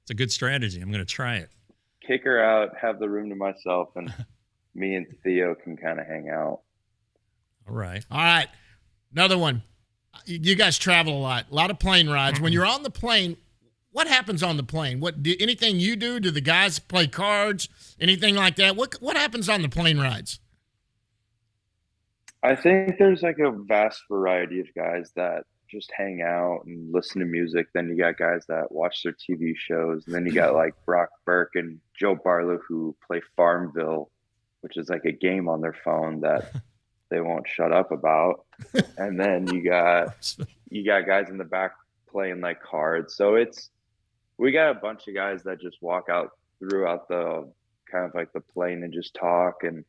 [SPEAKER 4] It's a good strategy. I'm going to try it.
[SPEAKER 7] Kick her out, have the room to myself, and me and Theo can kind of hang out.
[SPEAKER 4] All right.
[SPEAKER 3] Another one. You guys travel a lot of plane rides. When you're on the plane, what happens on the plane? Anything you do? Do the guys play cards? Anything like that? What happens on the plane rides?
[SPEAKER 7] I think there's like a vast variety of guys that just hang out and listen to music. Then you got guys that watch their TV shows. And then you got like Brock Burke and Joe Barlow who play Farmville, which is like a game on their phone that they won't shut up about. And then you got guys in the back playing like cards. So we got a bunch of guys that just walk out throughout the kind of like the plane and just talk, and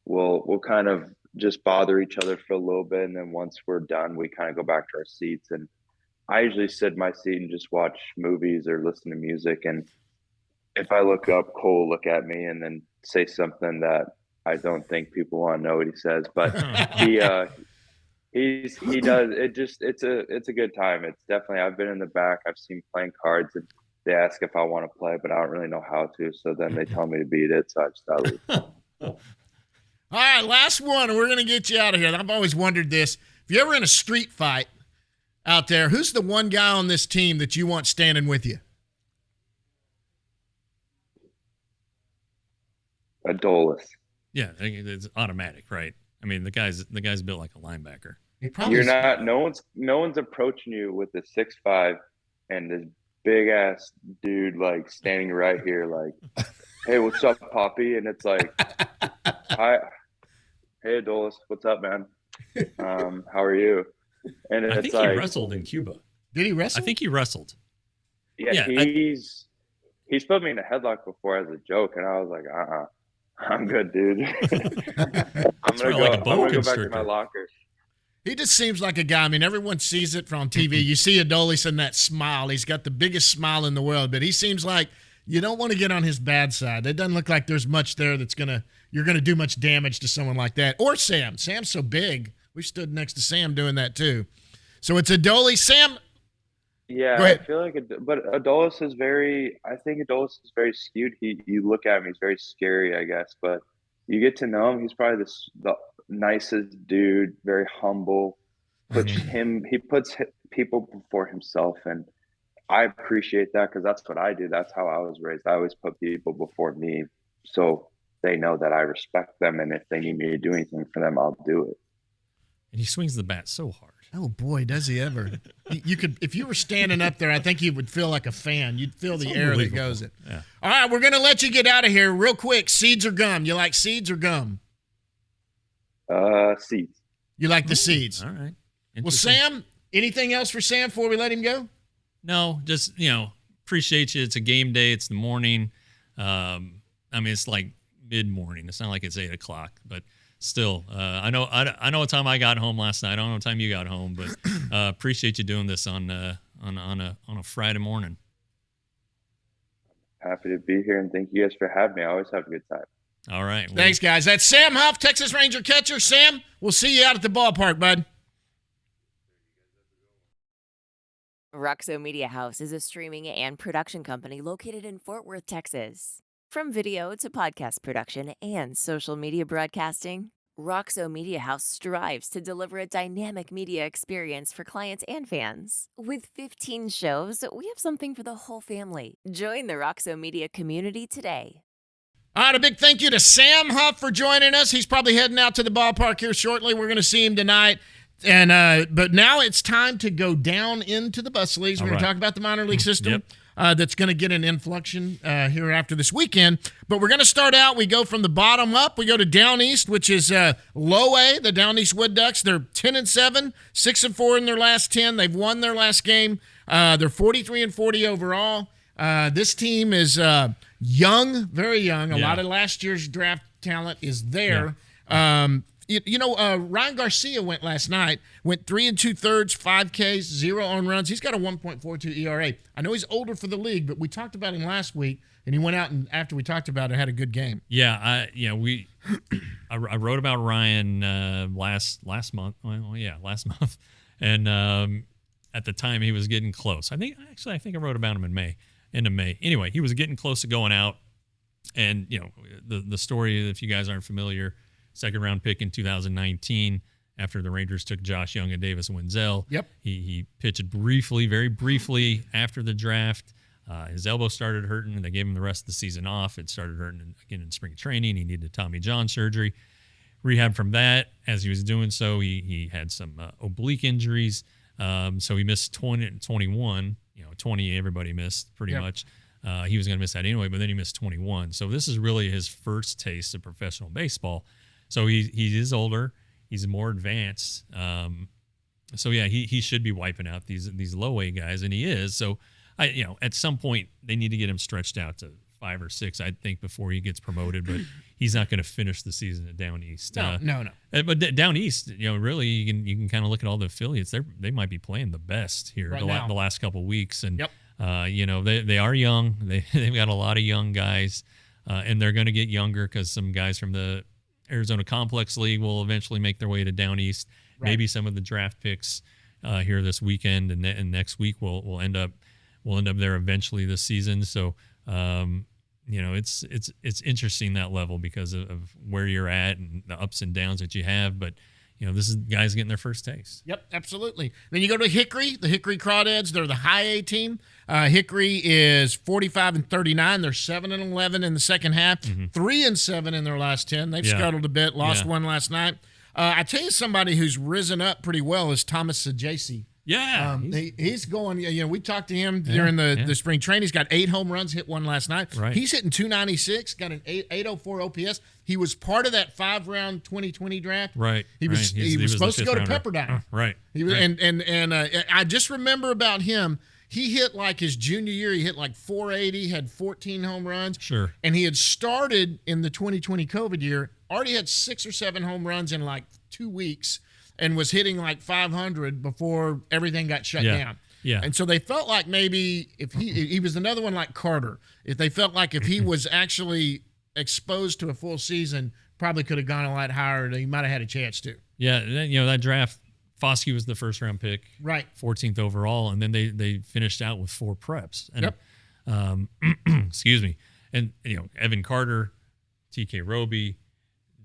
[SPEAKER 7] we'll kind of just bother each other for a little bit, and then once we're done we kind of go back to our seats, and I usually sit in my seat and just watch movies or listen to music. And if I look up, Cole will look at me and then say something that I don't think people want to know what he says, but he does it. Just it's a good time. It's definitely, I've been in the back, I've seen playing cards, and they ask if I want to play, but I don't really know how to. So then they tell me to beat it. So I just got to leave.
[SPEAKER 3] All right, last one, and we're going to get you out of here. I've always wondered this. If you're ever in a street fight out there, who's the one guy on this team that you want standing with you?
[SPEAKER 7] Adolis.
[SPEAKER 4] Yeah, I think it's automatic, right? I mean, the guy's built like a linebacker.
[SPEAKER 7] You're not. No one's approaching you with a 6'5" and this big ass dude like standing right here, like, "Hey, what's up, Poppy?" And it's like, "Hi, hey, Adolis, what's up, man? How are you?" And it's
[SPEAKER 4] I think
[SPEAKER 7] like,
[SPEAKER 4] he wrestled in Cuba.
[SPEAKER 3] Did he wrestle?
[SPEAKER 4] I think he wrestled.
[SPEAKER 7] yeah, he's put me in a headlock before as a joke, and I was like, I'm good, dude. I'm gonna go back to my locker.
[SPEAKER 3] He just seems like a guy. I mean, everyone sees it from TV. You see Adolis and that smile. He's got the biggest smile in the world, but he seems like you don't want to get on his bad side. It doesn't look like there's much there you're gonna do much damage to someone like that. Or Sam. Sam's so big. We stood next to Sam doing that too. So it's Adolis. Sam.
[SPEAKER 7] Yeah, I feel like, but Adolis is I think Adolis is very skewed. You look at him, he's very scary, I guess. But you get to know him, he's probably the nicest dude, very humble. He puts people before himself, and I appreciate that because that's what I do. That's how I was raised. I always put people before me, so they know that I respect them, and if they need me to do anything for them, I'll do it.
[SPEAKER 4] And he swings the bat so hard.
[SPEAKER 3] Oh boy, does he ever! You could, if you were standing up there, I think you would feel like a fan. You'd feel the air that goes it.
[SPEAKER 4] Yeah.
[SPEAKER 3] All right, we're gonna let you get out of here real quick. Seeds or gum? You like seeds or gum?
[SPEAKER 7] Seeds.
[SPEAKER 3] You like the seeds?
[SPEAKER 4] All right.
[SPEAKER 3] Well, Sam, anything else for Sam before we let him go?
[SPEAKER 4] No, just appreciate you. It's a game day. It's the morning. I mean, it's like mid-morning. It's not like it's 8 o'clock, but. Still, I know what time I got home last night. I don't know what time you got home, but appreciate you doing this on a Friday morning.
[SPEAKER 7] Happy to be here, and thank you guys for having me. I always have a good time.
[SPEAKER 4] All right.
[SPEAKER 3] Thanks, guys. That's Sam Huff, Texas Ranger catcher. Sam, we'll see you out at the ballpark, bud.
[SPEAKER 10] Roxo Media House is a streaming and production company located in Fort Worth, Texas. From video to podcast production and social media broadcasting, Roxo Media House strives to deliver a dynamic media experience for clients and fans. With 15 shows, we have something for the whole family. Join the Roxo Media community today.
[SPEAKER 3] All right, a big thank you to Sam Huff for joining us. He's probably heading out to the ballpark here shortly. We're going to see him tonight. And but now it's time to go down into the bus leagues. We're going to talk about the minor league system.
[SPEAKER 4] Yep.
[SPEAKER 3] That's going to get an inflection here after this weekend. But we're going to start out. We go from the bottom up. We go to Down East, which is Low A, the Down East Wood Ducks. They're 10-7, 6-4 in their last 10. They've won their last game. They're 43-40 overall. This team is young, very young. A lot of last year's draft talent is there. Yeah. Ryan Garcia went last night, went 3 2/3, 5 Ks, 0 on runs. He's got a 1.42 ERA. I know he's older for the league, but we talked about him last week, and he went out and after we talked about it, had a good game.
[SPEAKER 4] Yeah, I wrote about Ryan last month. Well, yeah, last month, and at the time he was getting close. I think I wrote about him in May, end of May. Anyway, he was getting close to going out, and the story, if you guys aren't familiar. Second round pick in 2019 after the Rangers took Josh Young and Davis Wenzel.
[SPEAKER 3] Yep.
[SPEAKER 4] He pitched very briefly after the draft. His elbow started hurting, and they gave him the rest of the season off. It started hurting again in spring training. He needed Tommy John surgery. Rehab from that. As he was doing so, he had some oblique injuries. So he missed 21. 20 everybody missed pretty much. He was going to miss that anyway, but then he missed 21. So this is really his first taste of professional baseball. So he is older. He's more advanced. He should be wiping out these low A guys, and he is. So at some point they need to get him stretched out to 5 or 6, I think, before he gets promoted. But he's not going to finish the season at Down East.
[SPEAKER 3] No.
[SPEAKER 4] But Down East, really, you can kind of look at all the affiliates. They might be playing the best here the last couple of weeks, and they are young. They've got a lot of young guys, and they're going to get younger because some guys from the Arizona Complex League will eventually make their way to Down East. Right. Maybe some of the draft picks here this weekend and next week will end up will end up there eventually this season. So, it's interesting, that level, because of where you're at and the ups and downs that you have. But, this is guys getting their first taste.
[SPEAKER 3] Yep, absolutely. Then you go to Hickory, the Hickory Crawdads. They're the high A team. Hickory is 45-39. They're 7-11 in the second half, 3-7 in their last 10. They've scuttled a bit, lost one last night. I tell you, somebody who's risen up pretty well is Thomas Seager.
[SPEAKER 4] Yeah.
[SPEAKER 3] He's going, we talked to him during the spring training. He's got 8 home runs, hit one last night.
[SPEAKER 4] Right.
[SPEAKER 3] He's hitting 296, got an 804 OPS. He was part of that 5-round 2020 draft.
[SPEAKER 4] Right.
[SPEAKER 3] He was supposed to go to Pepperdine.
[SPEAKER 4] Right.
[SPEAKER 3] He was, and I just remember about him. He hit like his junior year. He hit like 480, had 14 home runs.
[SPEAKER 4] Sure.
[SPEAKER 3] And he had started in the 2020 COVID year, already had 6 or 7 home runs in like 2 weeks, and was hitting like 500 before everything got shut down.
[SPEAKER 4] Yeah.
[SPEAKER 3] And so they felt like maybe if he was another one like Carter, if they felt like if he was actually exposed to a full season, probably could have gone a lot higher. He might have had a chance to.
[SPEAKER 4] Yeah. That draft, Foskey was the first round pick,
[SPEAKER 3] right?
[SPEAKER 4] 14th overall. And then they finished out with 4 preps. And, excuse me. And, Evan Carter, TK Roby,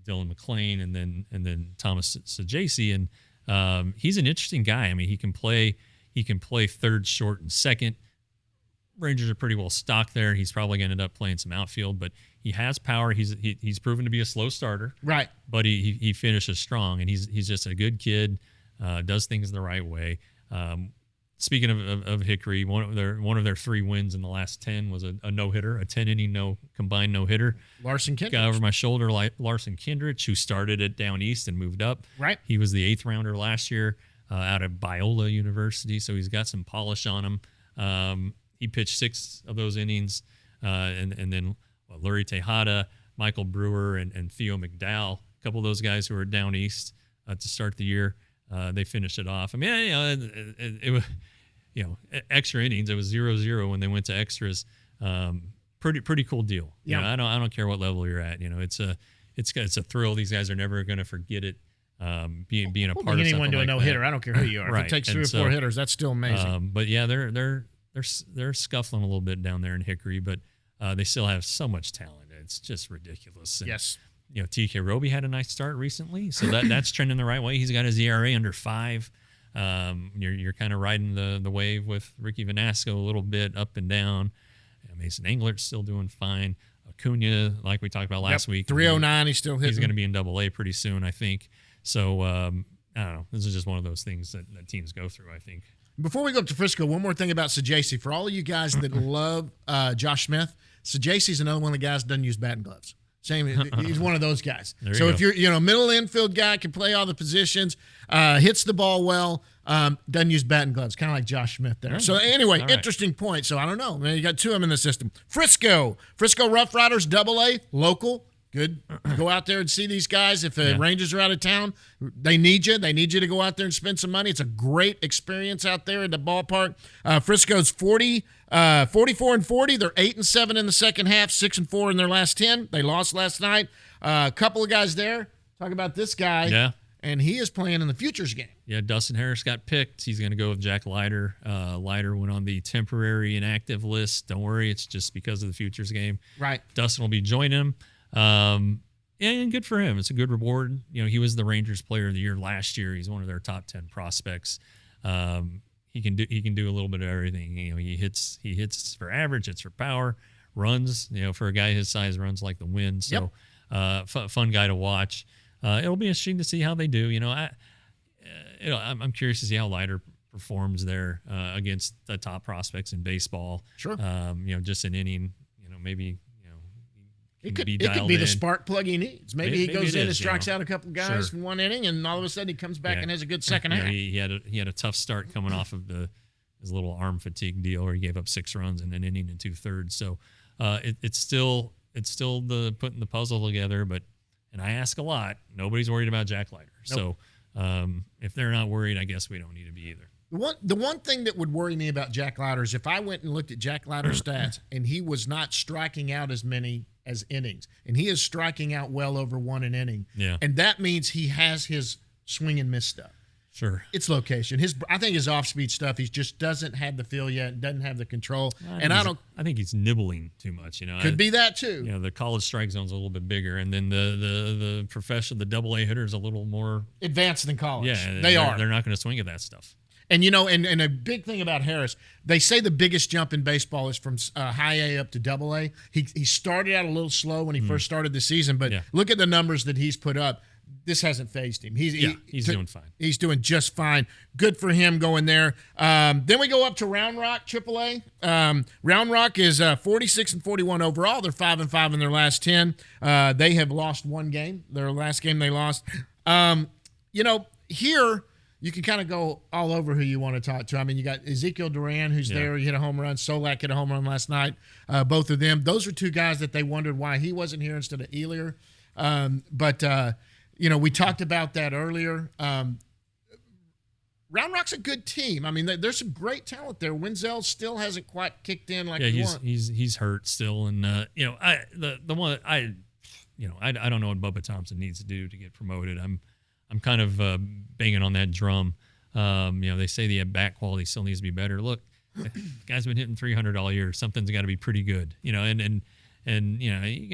[SPEAKER 4] Dylan McClain, and then Thomas Seager, and he's an interesting guy. I mean, he can play third, short, and second. Rangers are pretty well stocked there. He's probably going to end up playing some outfield, but he has power. He's proven to be a slow starter,
[SPEAKER 3] right?
[SPEAKER 4] But he finishes strong, and he's just a good kid. Does things the right way. Speaking of Hickory, one of their 3 wins in the last 10 was a no-hitter, a 10-inning combined no-hitter.
[SPEAKER 3] Larson Kindrich.
[SPEAKER 4] Guy over my shoulder, Larson Kindrich, who started it down east and moved up.
[SPEAKER 3] Right.
[SPEAKER 4] He was the 8th rounder last year out of Biola University, so he's got some polish on him. He pitched 6 of those innings, and then Lurie Tejada, Michael Brewer, and Theo McDowell, a couple of those guys who were down east to start the year. They finished it off. I mean, it was, extra innings. It was 0-0 when they went to extras. Pretty cool deal.
[SPEAKER 3] Yeah.
[SPEAKER 4] I don't care what level you're at. It's a thrill. These guys are never going to forget it. Being a part of something
[SPEAKER 3] anyone do a
[SPEAKER 4] like
[SPEAKER 3] no-hitter.
[SPEAKER 4] that.
[SPEAKER 3] I don't care who you are.
[SPEAKER 4] Right.
[SPEAKER 3] If it takes 3 or 4 hitters, that's still amazing.
[SPEAKER 4] But yeah, they're scuffling a little bit down there in Hickory, but they still have so much talent. It's just ridiculous. And,
[SPEAKER 3] yes.
[SPEAKER 4] TK Roby had a nice start recently, so that's trending the right way. He's got his ERA under 5. You're kind of riding the wave with Ricky Vanasco a little bit up and down. Mason Englert's still doing fine. Acuna, like we talked about last week,
[SPEAKER 3] 309. He's still hitting.
[SPEAKER 4] He's going to be in AA pretty soon, I think. So I don't know. This is just one of those things that teams go through, I think.
[SPEAKER 3] Before we go up to Frisco, one more thing about Seager. For all of you guys that love Josh Smith, Seager's another one of the guys that doesn't use batting gloves. Same, he's one of those guys. So if you're middle infield guy, can play all the positions, hits the ball well, doesn't use batting gloves, kind of like Josh Smith there. So anyway, interesting point. So I don't know, man. You got 2 of them in the system. Frisco Rough Riders, AA, local. Good. Go out there and see these guys. If the Rangers are out of town, they need you. They need you to go out there and spend some money. It's a great experience out there at the ballpark. Frisco's 44-40. They're 8-7 in the second half, 6-4 in their last 10. They lost last night. A couple of guys there. Talk about this guy.
[SPEAKER 4] Yeah.
[SPEAKER 3] And he is playing in the Futures game.
[SPEAKER 4] Yeah, Dustin Harris got picked. He's going to go with Jack Leiter. Leiter went on the temporary inactive list. Don't worry, it's just because of the Futures game.
[SPEAKER 3] Right.
[SPEAKER 4] Dustin will be joining him. And good for him. It's a good reward. He was the Rangers Player of the Year last year. He's one of their top 10 prospects. He can do a little bit of everything. He hits for average, hits for power, runs. For a guy his size, runs like the wind. So, fun guy to watch. It'll be interesting to see how they do. I'm curious to see how Leiter performs there against the top prospects in baseball.
[SPEAKER 3] Sure.
[SPEAKER 4] Just an inning. Maybe.
[SPEAKER 3] It could be the spark plug he needs. Maybe he goes in and strikes out a couple guys in one inning, and all of a sudden he comes back and has a good second half.
[SPEAKER 4] He had a tough start coming off of his little arm fatigue deal, where he gave up 6 runs in an inning and 2/3. So it's still the putting the puzzle together. And I ask a lot. Nobody's worried about Jack Leiter. Nope. So if they're not worried, I guess we don't need to be either.
[SPEAKER 3] The one thing that would worry me about Jack Leiter is if I went and looked at Jack Leiter's stats and he was not striking out as many as innings, and he is striking out well over 1 an inning.
[SPEAKER 4] Yeah.
[SPEAKER 3] And that means he has his swing and miss stuff.
[SPEAKER 4] Sure.
[SPEAKER 3] It's location. I think his off-speed stuff, he just doesn't have the feel yet, doesn't have the control.
[SPEAKER 4] I think he's nibbling too much.
[SPEAKER 3] Could be that too.
[SPEAKER 4] The college strike zone's a little bit bigger, and then the professional, the AA hitter is a little more
[SPEAKER 3] advanced than college.
[SPEAKER 4] Yeah,
[SPEAKER 3] they are.
[SPEAKER 4] They're not going to swing at that stuff.
[SPEAKER 3] And and a big thing about Harris, they say the biggest jump in baseball is from high A up to double A. He started out a little slow when he first started the season, but look at the numbers that he's put up. This hasn't phased him. He's
[SPEAKER 4] doing fine.
[SPEAKER 3] He's doing just fine. Good for him going there. Then we go up to Round Rock, AAA. Round Rock is 46-41 overall. They're 5-5 in their last 10. They have lost one game. Their last game they lost. Here you can kind of go all over who you want to talk to. I mean, you got Ezekiel Duran, who's there. He hit a home run. Solak hit a home run last night. Both of them. Those are two guys that they wondered why he wasn't here instead of Elier. We talked about that earlier. Round Rock's a good team. I mean, there's some great talent there. Wenzel still hasn't quite kicked in like he wants.
[SPEAKER 4] He's hurt still, and I don't know what Bubba Thompson needs to do to get promoted. I'm kind of banging on that drum. They say the bat quality still needs to be better. Look, the guy's been hitting 300 all year. Something's got to be pretty good. You can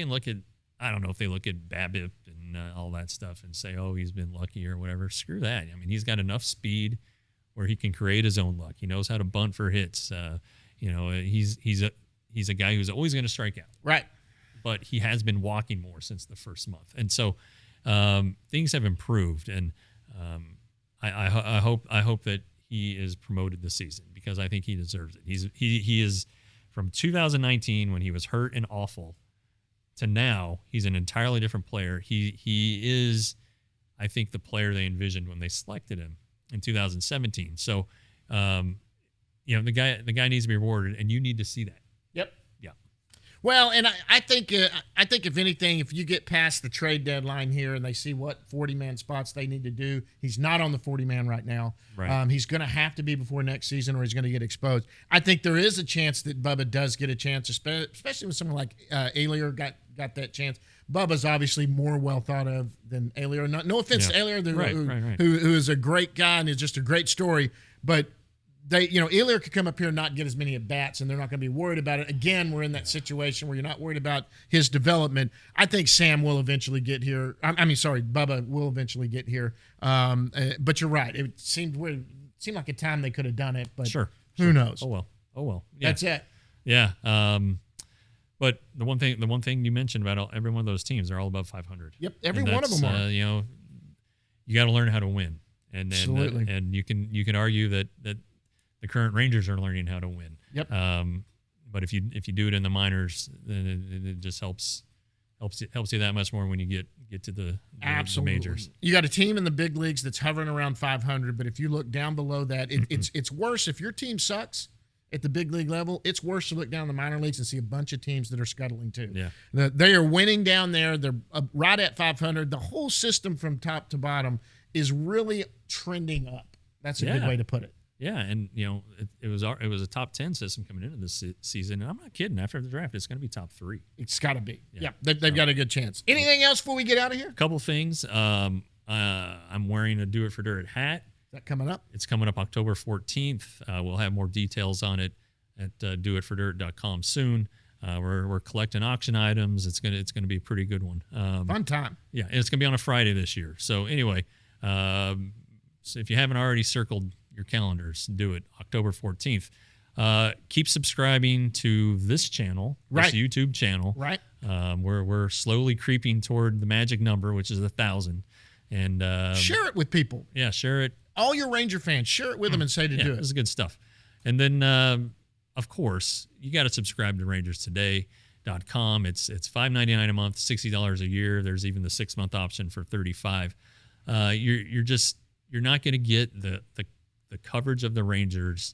[SPEAKER 4] look at. I don't know if they look at BABIP and all that stuff and say, oh, he's been lucky or whatever. Screw that. I mean, he's got enough speed where he can create his own luck. He knows how to bunt for hits. He's a guy who's always going to strike out.
[SPEAKER 3] Right.
[SPEAKER 4] But he has been walking more since the first month. And so things have improved. And I hope that he is promoted this season because I think he deserves it. He is from 2019 when he was hurt and awful to now, he's an entirely different player. He is, I think, the player they envisioned when they selected him in 2017. So, the guy needs to be rewarded, and you need to see that.
[SPEAKER 3] Yep.
[SPEAKER 4] Yeah.
[SPEAKER 3] Well, and I think if anything, if you get past the trade deadline here and they see what 40-man spots they need to do, he's not on the 40-man right now.
[SPEAKER 4] Right.
[SPEAKER 3] He's going to have to be before next season, or he's going to get exposed. I think there is a chance that Bubba does get a chance, especially when someone like Elier got that chance. Bubba's obviously more well thought of than Elier. No offense to Elier, who is a great guy and is just a great story, but Elier could come up here and not get as many at bats, and they're not going to be worried about it. Again, we're in that situation where you're not worried about his development. I think Sam will eventually get here. Bubba will eventually get here. But you're right. It seemed weird. It seemed like a time they could have done it, but who knows?
[SPEAKER 4] Oh well. Yeah.
[SPEAKER 3] That's it.
[SPEAKER 4] Yeah. But the one thing you mentioned about every one of those teams, they're all above 500.
[SPEAKER 3] Yep, every one of them are.
[SPEAKER 4] You got to learn how to win, and
[SPEAKER 3] Absolutely.
[SPEAKER 4] And you can argue that the current Rangers are learning how to win.
[SPEAKER 3] Yep.
[SPEAKER 4] But if you do it in the minors, then it just helps you that much more when you get to the majors.
[SPEAKER 3] You got a team in the big leagues that's hovering around 500, but if you look down below that, it's worse. If your team sucks at the big league level, it's worse to look down the minor leagues and see a bunch of teams that are scuttling too.
[SPEAKER 4] Yeah.
[SPEAKER 3] They are winning down there. They're right at 500. The whole system from top to bottom is really trending up. That's a good way to put it.
[SPEAKER 4] Yeah, and it was a top 10 system coming into this season, and I'm not kidding. After the draft, it's going to be top 3.
[SPEAKER 3] It's got to be. Yeah, they've got a good chance. Anything else before we get out of here?
[SPEAKER 4] A couple things. I'm wearing a Do It for Dirt hat.
[SPEAKER 3] Is that coming up?
[SPEAKER 4] It's coming up October 14th. We'll have more details on it at doitfordirt.com soon. We're collecting auction items. It's gonna be a pretty good one.
[SPEAKER 3] Fun time.
[SPEAKER 4] Yeah, and it's gonna be on a Friday this year. So anyway, so if you haven't already circled your calendars, do it. October 14th. Keep subscribing to this channel, this YouTube channel.
[SPEAKER 3] Right.
[SPEAKER 4] We're slowly creeping toward the magic number, which is 1,000. And
[SPEAKER 3] share it with people.
[SPEAKER 4] Yeah, share it.
[SPEAKER 3] All your Ranger fans, share it with them and say to do it.
[SPEAKER 4] This is good stuff. And then, of course, you got to subscribe to RangersToday.com. It's $5.99 a month, $60 a year. There's even the 6-month option for $35. You're not going to get the coverage of the Rangers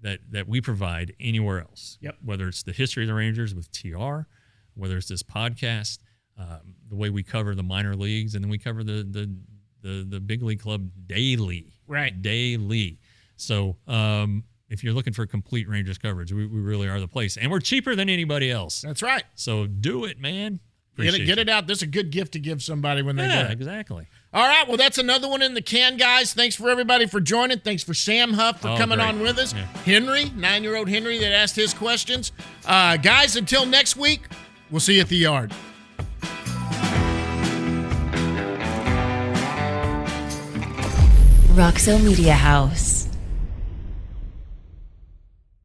[SPEAKER 4] that we provide anywhere else.
[SPEAKER 3] Yep.
[SPEAKER 4] Whether it's the history of the Rangers with TR, whether it's this podcast, the way we cover the minor leagues, and then we cover the big league club daily.
[SPEAKER 3] Right.
[SPEAKER 4] Daily. So if you're looking for complete Rangers coverage, we really are the place. And we're cheaper than anybody else.
[SPEAKER 3] That's right.
[SPEAKER 4] So do it, man.
[SPEAKER 3] Get it out. This is a good gift to give somebody when they get it.
[SPEAKER 4] Exactly.
[SPEAKER 3] All right, well, that's another one in the can, guys. Thanks for everybody for joining. Thanks for Sam Huff for coming on with us. Yeah. Henry, 9-year-old Henry that asked his questions. Guys, until next week, we'll see you at the yard.
[SPEAKER 1] Roxo Media House.